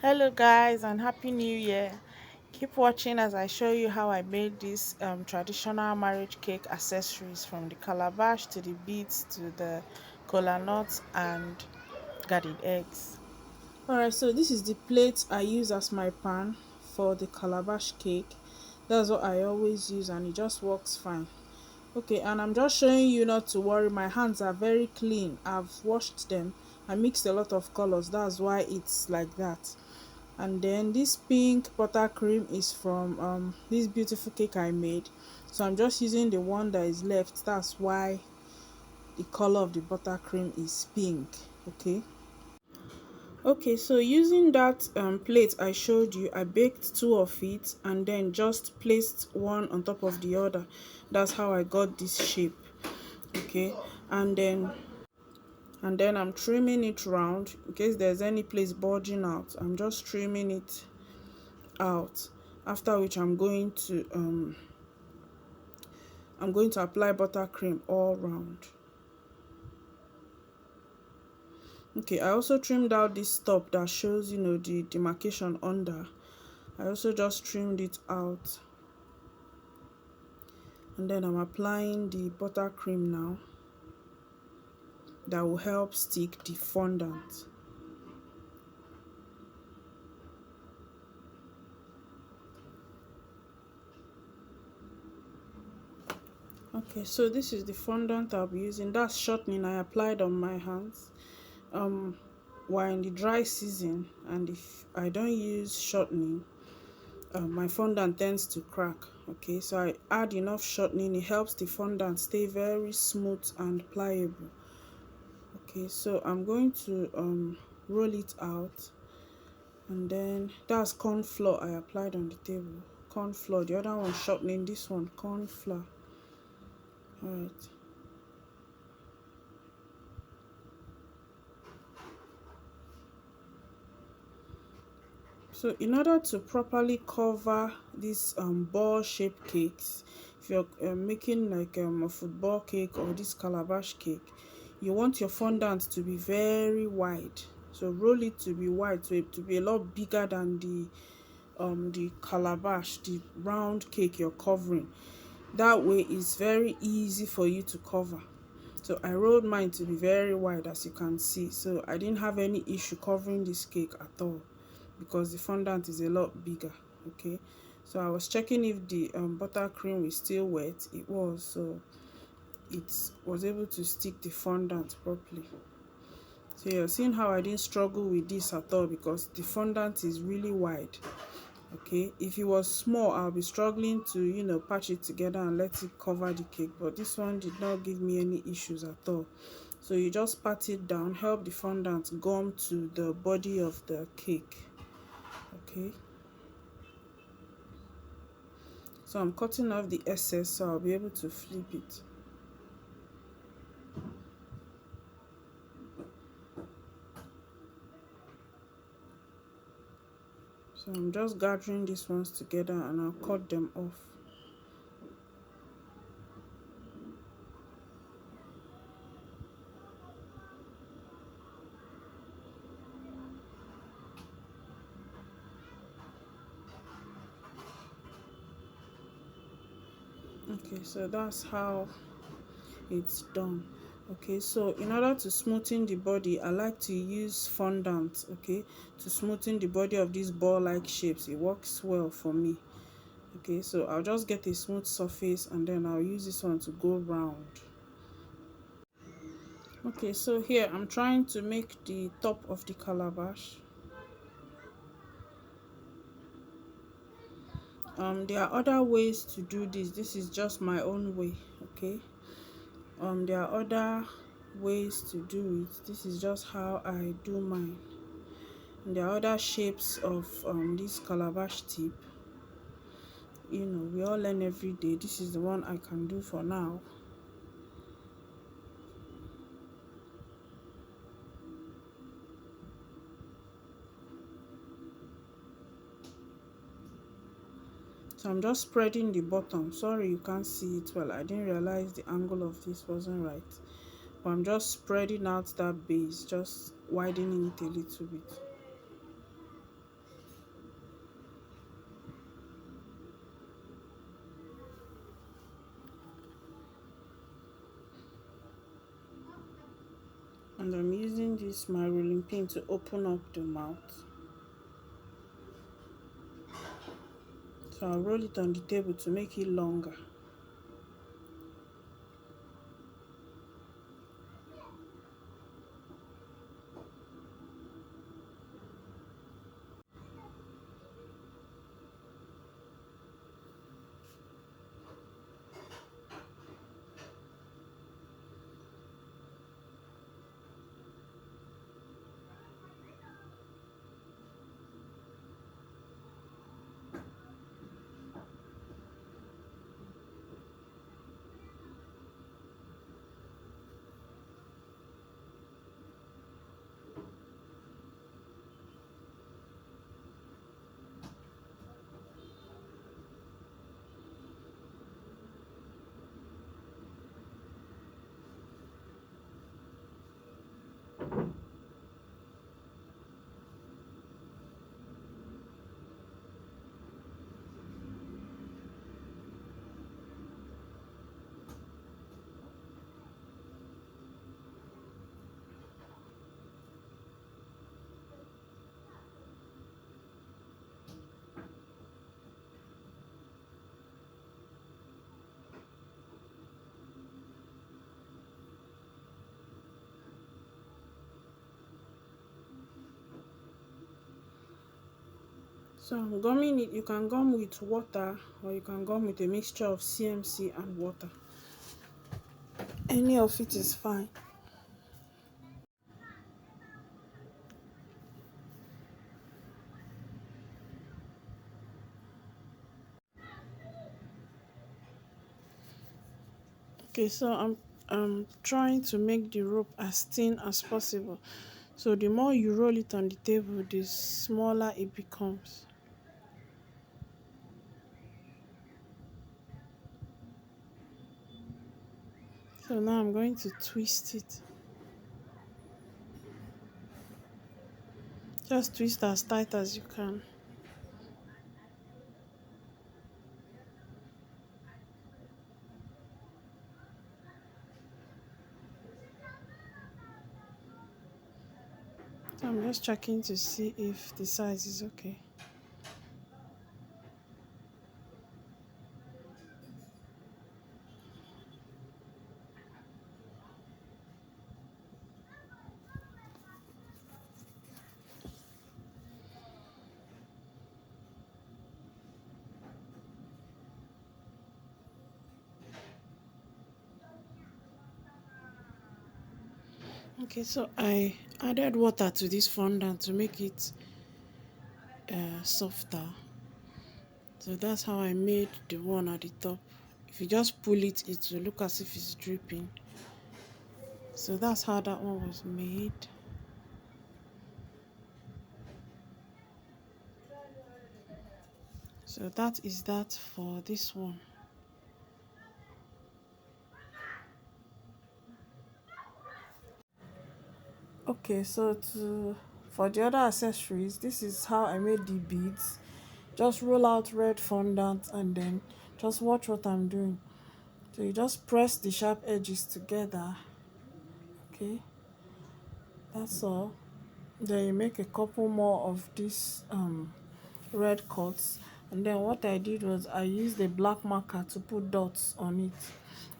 Hello guys and happy new year. Keep watching as I show you how I made this traditional marriage cake accessories, from the calabash to the beads to the cola nuts and garden eggs. Alright, so this is the plate I use as my pan for the calabash cake. That's what I always use and it just works fine. Okay, and I'm just showing you not to worry, my hands are very clean. I've washed them. I mixed a lot of colors, that's why it's like that. And then this pink buttercream is from this beautiful cake I made, so I'm just using the one that is left. That's why the color of the buttercream is pink. Okay, so using that plate I showed you, I baked two of it and then just placed one on top of the other. That's how I got this shape. Okay, and then I'm trimming it round in case there's any place bulging out. I'm just trimming it out, after which I'm going to apply buttercream all round. Okay, I also trimmed out this top that shows the demarcation under. I also just trimmed it out, and then I'm applying the buttercream now. That will help stick the fondant. Okay, so this is the fondant I'll be using. That's shortening I applied on my hands. We're in the dry season, and if I don't use shortening, my fondant tends to crack. Okay, so I add enough shortening. It helps the fondant stay very smooth and pliable. Okay, so I'm going to roll it out, and then that's corn flour I applied on the table. Corn flour, the other one shortening, this one corn flour. All right. So in order to properly cover these ball shaped cakes, if you're making like a football cake or this calabash cake, you want your fondant to be very wide. So roll it to be wide, so it to be a lot bigger than the calabash, the round cake you're covering. That way it's very easy for you to cover. So I rolled mine to be very wide, as you can see, so I didn't have any issue covering this cake at all, because the fondant is a lot bigger. Okay, so I was checking if the buttercream is still wet. It was, so it was able to stick the fondant properly. So you're seeing how I didn't struggle with this at all, because the fondant is really wide. Okay, if it was small, I'll be struggling to patch it together and let it cover the cake, but this one did not give me any issues at all. So you just pat it down, help the fondant gum to the body of the cake. Okay, so I'm cutting off the excess so I'll be able to flip it. So I'm just gathering these ones together and I'll cut them off. Okay, so that's how it's done. Okay, so in order to smoothen the body, I like to use fondant, okay, to smoothen the body of these ball like shapes. It works well for me. Okay, so I'll just get a smooth surface and then I'll use this one to go round. Okay, so here I'm trying to make the top of the calabash. There are other ways to do this is just my own way. Okay, there are other ways to do it. This is just how I do mine. And there are other shapes of this calabash tip. We all learn every day. This is the one I can do for now. So I'm just spreading the bottom. Sorry you can't see it well. I didn't realize the angle of this wasn't right. But I'm just spreading out that base, just widening it a little bit. using this my rolling pin to open up the mouth. So I'll roll it on the table to make it longer. So I'm gumming it. You can gum with water or you can gum with a mixture of CMC and water. Any of it is fine. Okay, so I'm trying to make the rope as thin as possible. So the more you roll it on the table, the smaller it becomes. So now I'm going to twist it. Just twist as tight as you can. So I'm just checking to see if the size is okay. Okay, so I added water to this fondant to make it softer. So that's how I made the one at the top. If you just pull it, it will look as if it's dripping. So that's how that one was made. So that is that for this one. Okay, so for the other accessories, this is how I made the beads. Just roll out red fondant and then just watch what I'm doing. So you just press the sharp edges together. Okay, that's all. Then you make a couple more of these red cuts, and then what I did was I used a black marker to put dots on it.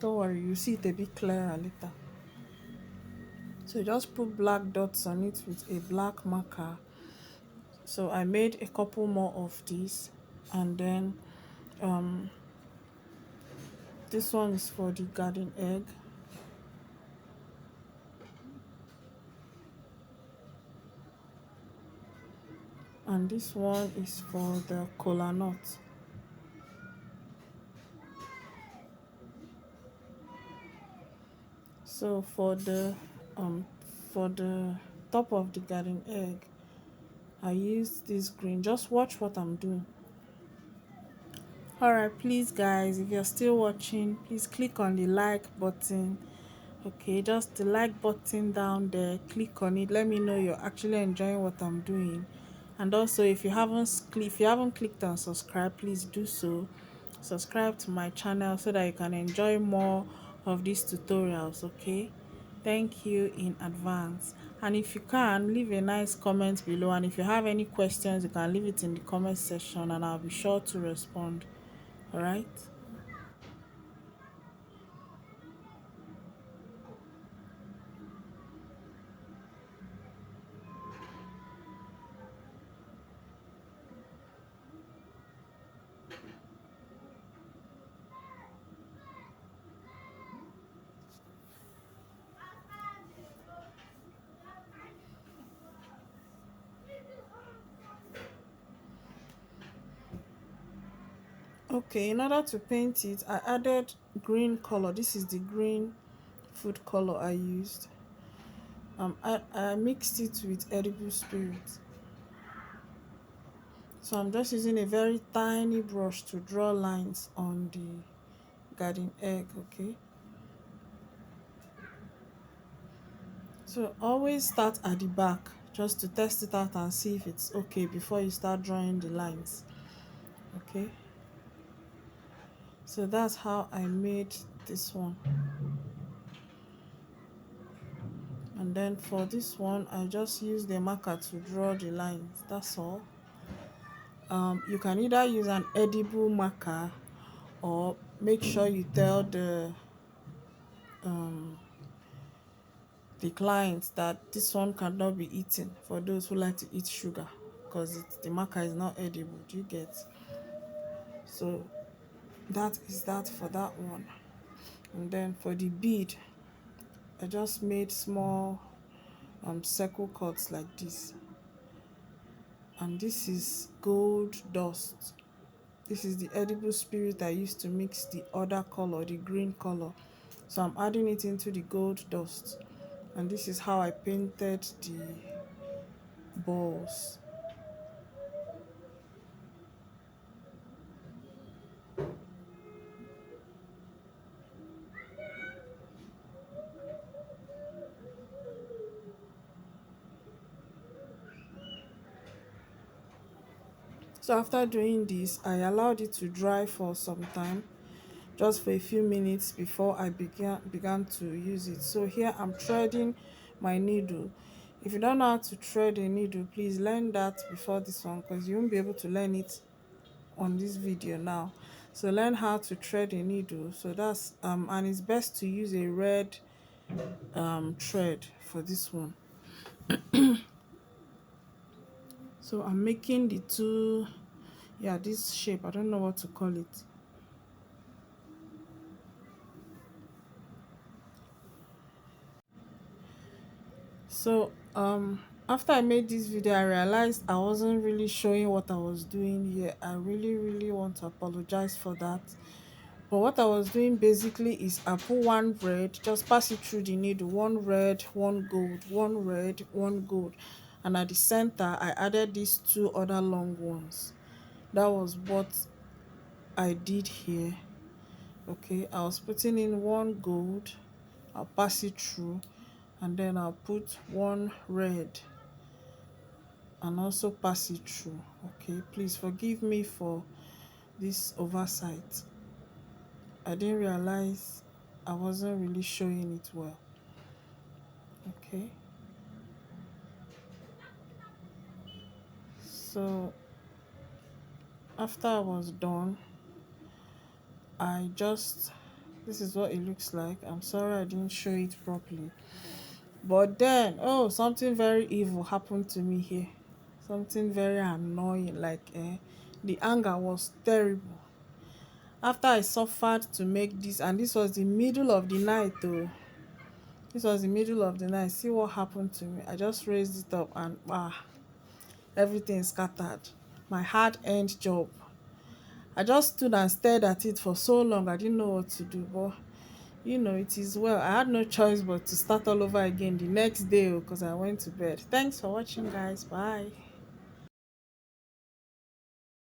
Don't worry, you see it a bit clearer later. So just put black dots on it with a black marker. So I made a couple more of these, and then this one is for the garden egg, and this one is for the kola nut. So um for the top of the garden egg, I used this green. Just watch what I'm doing. Alright, please guys, if you're still watching, please click on the like button. Okay, just the like button down there, click on it. Let me know you're actually enjoying what I'm doing. And also, if you haven't clicked on subscribe, please do so. Subscribe to my channel so that you can enjoy more of these tutorials. Okay, thank you in advance. And if you can, leave a nice comment below, and if you have any questions, you can leave it in the comment section and I'll be sure to respond. All right. Okay, in order to paint it, I added green color. This is the green food color I used. I mixed it with edible spirit. So I'm just using a very tiny brush to draw lines on the garden egg. Okay. So always start at the back just to test it out and see if it's okay before you start drawing the lines. Okay. So that's how I made this one. And then for this one, I just use the marker to draw the lines. That's all. You can either use an edible marker or make sure you tell the client that this one cannot be eaten for those who like to eat sugar, because the marker is not edible. Do you get? So that is that for that one. And then for the bead, I just made small circle cuts like this. And this is gold dust. This is the edible spirit I used to mix the other color, the green color. So I'm adding it into the gold dust. And this is how I painted the balls. So after doing this, I allowed it to dry for some time, just for a few minutes before I began to use it. So here I'm threading my needle. If you don't know how to thread a needle, please learn that before this one, because you won't be able to learn it on this video now. So learn how to thread a needle. So that's and it's best to use a red thread for this one. So I'm making the two, yeah, this shape, I don't know what to call it. So after I made this video, I realized I wasn't really showing what I was doing here. I really want to apologize for that. But what I was doing basically is I put one red, just pass it through the needle, one red, one gold, one red, one gold, and at the center I added these two other long ones. That was what I did here. Okay, I was putting in one gold, I'll pass it through, and then I'll put one red and also pass it through. Okay, please forgive me for this oversight. I didn't realize I wasn't really showing it well. Okay, so after I was done, this is what it looks like. I'm sorry I didn't show it properly, but then something very evil happened to me here. Something very annoying, like the anger was terrible. After I suffered to make this, and this was the middle of the night though. This was the middle of the night. See what happened to me. I just raised it up and everything scattered. My hard-earned job. I just stood and stared at it for so long. I didn't know what to do. But it is well. I had no choice but to start all over again the next day because I went to bed. Thanks for watching, guys. Bye.